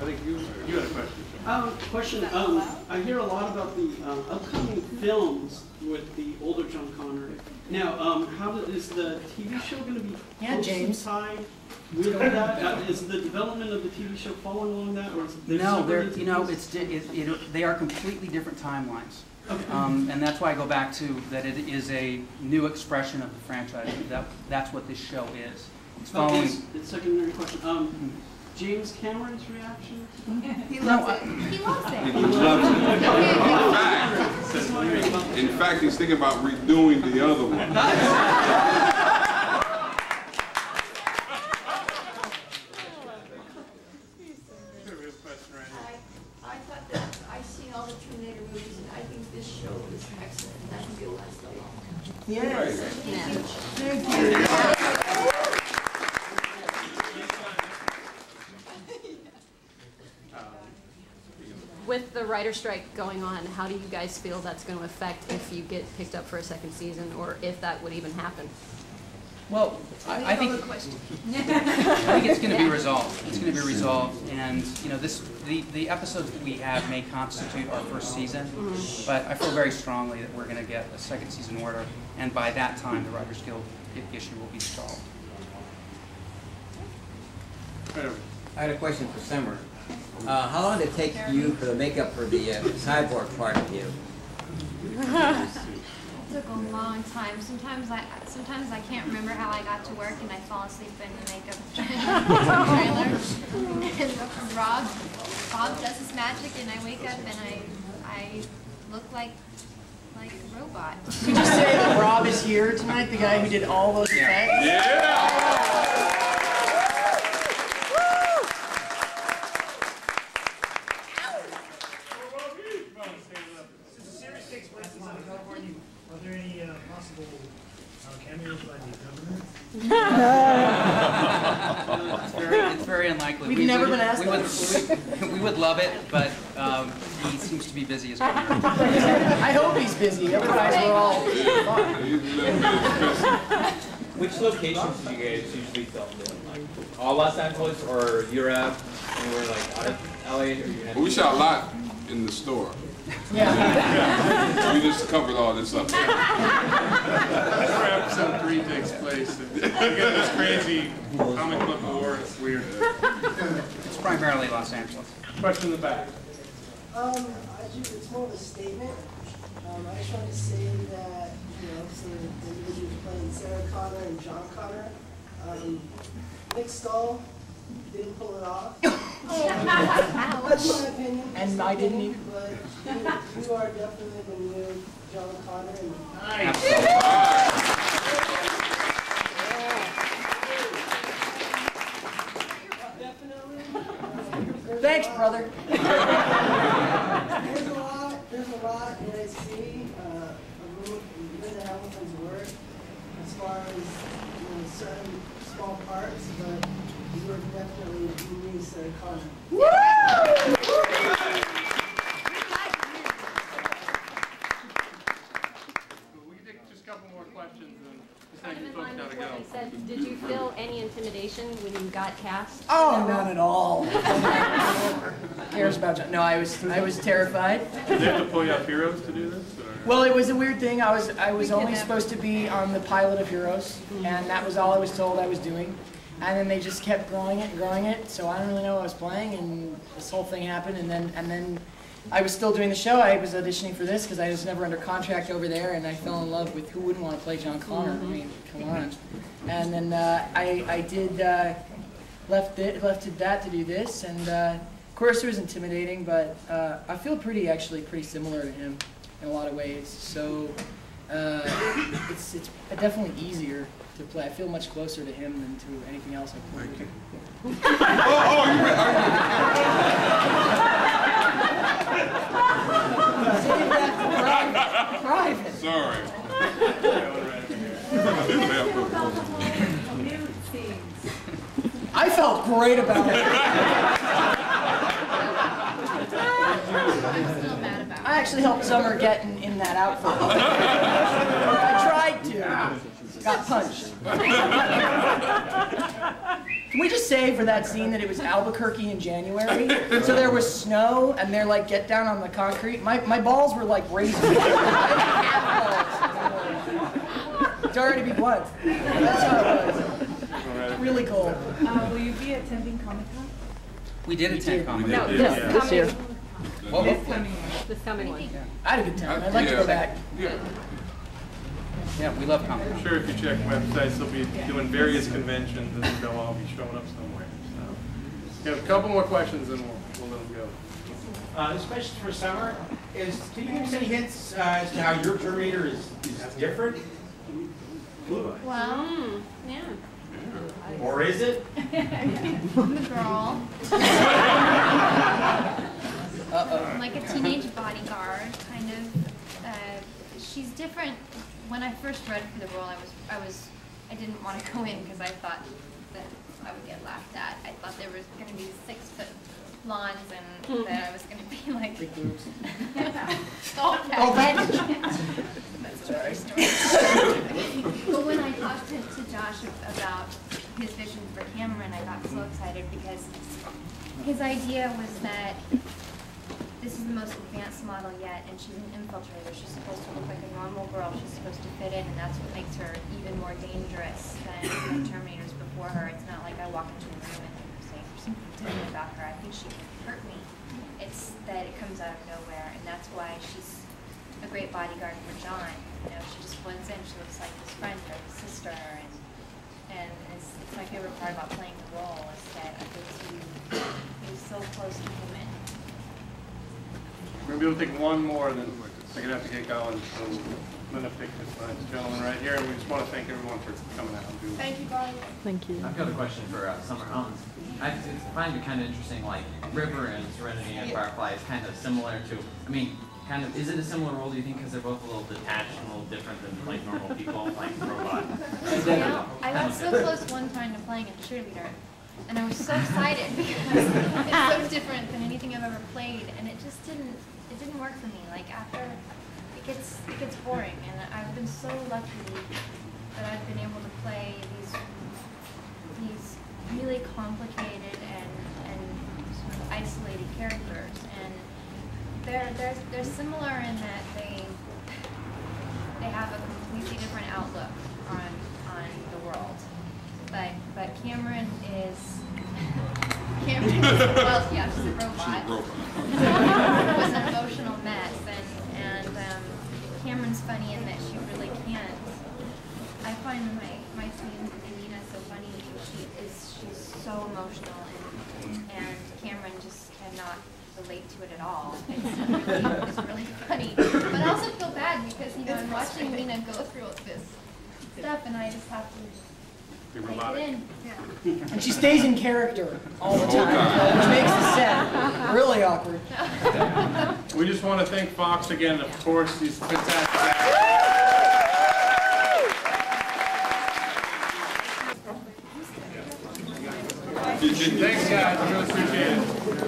think you had a question. Question. I hear a lot about the upcoming films with the older John Connor. Now, is the TV show going to be James tied with that? Is the development of the TV show following along that, or is there no? They are completely different timelines. Okay. And that's why I go back to that. It is a new expression of the franchise. That's what this show is. It's following. Okay, secondary question. James Cameron's reaction? He loves it. He loves it. He loves it. In fact, he's thinking about redoing the other one. I thought that I've seen all the Terminator movies, and I think this show is excellent. That can be a last a long time. Yes. Thank you. With the writer strike going on, how do you guys feel that's going to affect if you get picked up for a second season, or if that would even happen? Well, I think it's going to be resolved. It's going to be resolved, and the episodes that we have may constitute our first season, but I feel very strongly that we're going to get a second season order, and by that time, the Writers Guild issue will be solved. I had a question for Summer. How long did it take you for the makeup for the cyborg part of you? It took a long time. Sometimes I can't remember how I got to work and I fall asleep in the makeup trailer. And Bob does his magic and I wake up and I look like a robot. Could you say that Rob is here tonight, the guy who did all those effects? Yeah! Are there any possible cameos by the governor? It's very unlikely. We've never been asked we would love it, but he seems to be busy as well. I hope he's busy. Otherwise, we're all fine. Which locations do you guys usually film in? Like all Los Angeles or Europe? Anywhere like out of LA? Well, we shot a lot in the store. Yeah. We just covered all this up. That's where episode 3 takes place. You get this crazy comic book war. It's weird. It's primarily Los Angeles. Question in the back. It's more of a statement. I just wanted to say that, so the individuals playing Sarah Connor and John Connor, Nick Stahl didn't pull it off. That's my opinion. And I didn't either. But you are definitely the new John Connor. Nice. Definitely. Thanks, brother. There's a lot that I see of Linda Hamilton's work as far as certain small parts, but you are definitely the new Sarah Connor. Woo! We can take just a couple more questions and thank you folks gotta go. Did you feel any intimidation when you got cast? Oh, not at all. Who cares about John? No, I was terrified. Did they have to pull you up Heroes to do this? Or? Well, it was a weird thing. I was only supposed to be on the pilot of Heroes, and that was all I was told I was doing. And then they just kept growing it, so I don't really know what I was playing, and this whole thing happened, and then I was still doing the show. I was auditioning for this because I was never under contract over there, and I fell in love with who wouldn't want to play John Connor. I mean, come on. And then I did left that to do this, and of course it was intimidating, but I feel pretty similar to him in a lot of ways. So it's definitely easier to play. I feel much closer to him than to anything else I've played. Save that for private. Sorry. I felt great about it. I actually helped Summer get in that outfit. I tried to. Got punched. Can we just say for that scene that it was Albuquerque in January? So there was snow, and they're like, get down on the concrete. My balls were like raising. Sorry to be blunt. That's how it was. Really cold. Will you be attending Comic-Con? We did attend Comic-Con. No, this year. This coming one. I had a good time. I'd like to go back. Yeah, we love Comic-Con. I'm sure if you check websites, they'll be doing various conventions and they'll all be showing up somewhere. So, we have a couple more questions and we'll let them go. This question's for Summer. Can you give us any hints as to how your Terminator is different? Well, yeah. Or is it? I'm a girl. I'm like a teenage bodyguard, kind of. She's different. When I first read for the role, I didn't want to go in because I thought that I would get laughed at. I thought there was going to be 6-foot blondes and that I was going to be like big boobs. Oh, That's another story. But when I talked to Josh about his vision for Cameron, I got so excited because his idea was that this is the most advanced model yet, and she's an infiltrator. She's supposed to look like a normal girl. She's supposed to fit in, and that's what makes her even more dangerous than the Terminators before her. It's not like I walk into a room and say something different about her. I think she can hurt me. It's that it comes out of nowhere, and that's why she's a great bodyguard for John. You know, she just blends in. She looks like his friend or his sister, and it's my favorite part about playing the role is that I get to be so close to him. We're going to be able to take one more, and then we're going to have to get going. So I'm going to pick this gentleman right here, and we just want to thank everyone for coming out. Thank you, Brian. Thank you. I've got a question for Summer. I find it kind of interesting, like River and Serenity and Firefly is kind of similar to, I mean, kind of, is it a similar role, do you think, because they're both a little detached and a little different than like normal people, like robot? Yeah, I got so close one time to playing a cheerleader, and I was so excited because it's so different than anything I've ever played, and it just didn't work for me. Like after, it gets boring, and I've been so lucky that I've been able to play these really complicated and sort of isolated characters, and they're similar in that they have a completely different outlook on the world. But Cameron is well, yeah, she's a robot. It was an emotional mess, and Cameron's funny in that she really can't. I find my scene with Lena so funny because she's so emotional, and Cameron just cannot relate to it at all. It's really funny. But I also feel bad because I'm watching Lena go through all this stuff, and I just have to. Yeah. And she stays in character all the time, which makes the set really awkward. We just want to thank Fox again, of course. He's fantastic. Thanks, guys. I really appreciate it.